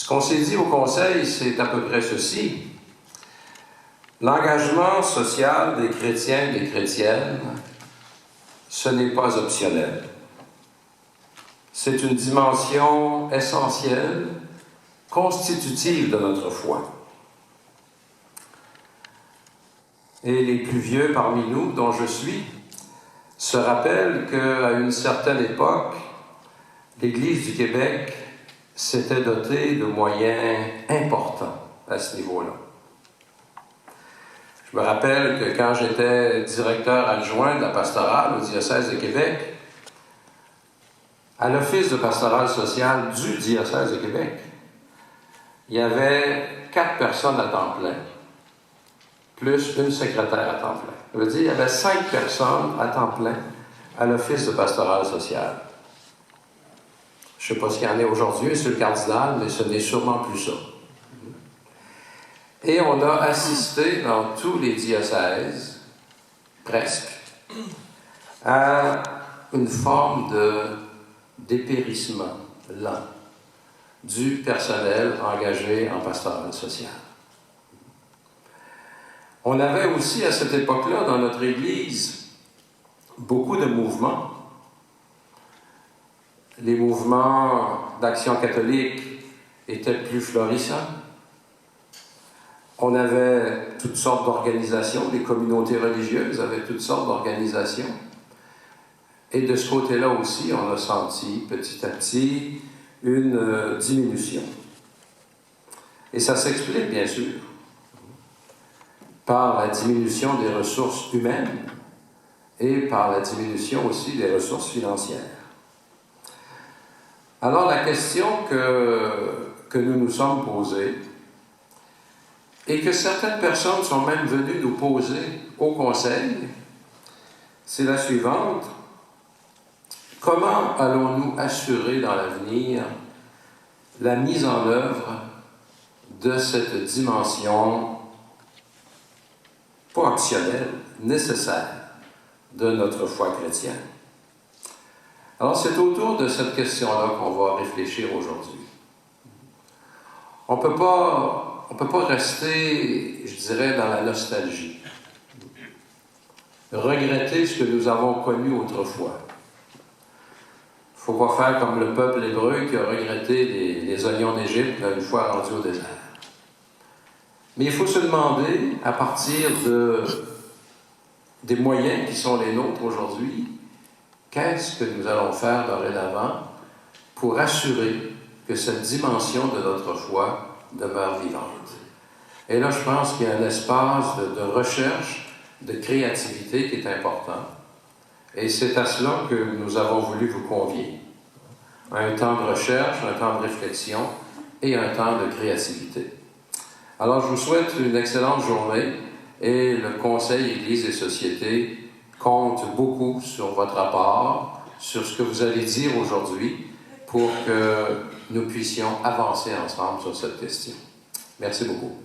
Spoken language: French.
Ce qu'on s'est dit au Conseil, c'est à peu près ceci. L'engagement social des chrétiens et des chrétiennes, ce n'est pas optionnel. C'est une dimension essentielle, constitutive de notre foi. Et les plus vieux parmi nous, dont je suis, se rappellent qu'à une certaine époque, l'Église du Québec s'était dotée de moyens importants à ce niveau-là. Je me rappelle que quand j'étais directeur adjoint de la pastorale au diocèse de Québec, à l'Office de pastorale sociale du diocèse de Québec, il y avait 4 personnes à temps plein, plus une secrétaire à temps plein. Ça veut dire qu'il y avait 5 personnes à temps plein à l'Office de pastorale sociale. Je ne sais pas ce qu'il y en a aujourd'hui, monsieur le cardinal, mais ce n'est sûrement plus ça. Et on a assisté dans tous les diocèses, presque, à une forme de dépérissement lent du personnel engagé en pastorale sociale. On avait aussi à cette époque-là, dans notre Église, beaucoup de mouvements. Les mouvements d'action catholique étaient plus florissants. On avait toutes sortes d'organisations, les communautés religieuses avaient toutes sortes d'organisations. Et de ce côté-là aussi, on a senti petit à petit une diminution. Et ça s'explique, bien sûr, par la diminution des ressources humaines et par la diminution aussi des ressources financières. Alors la question que nous nous sommes posée, et que certaines personnes sont même venues nous poser au Conseil, c'est la suivante. Comment allons-nous assurer dans l'avenir la mise en œuvre de cette dimension pas optionnelle, nécessaire de notre foi chrétienne? Alors c'est autour de cette question-là qu'on va réfléchir aujourd'hui. On ne peut pas rester, je dirais, dans la nostalgie. Regretter ce que nous avons connu autrefois. Il ne faut pas faire comme le peuple hébreu qui a regretté les oignons d'Égypte une fois rendu au désert. Mais il faut se demander, à partir des moyens qui sont les nôtres aujourd'hui, qu'est-ce que nous allons faire dorénavant pour assurer que cette dimension de notre foi demeure vivante. Et là, je pense qu'il y a un espace de recherche, de créativité qui est important. Et c'est à cela que nous avons voulu vous convier. Un temps de recherche, un temps de réflexion et un temps de créativité. Alors, je vous souhaite une excellente journée et le Conseil Église et Société compte beaucoup sur votre apport, sur ce que vous allez dire aujourd'hui pour que nous puissions avancer ensemble sur cette question. Merci beaucoup.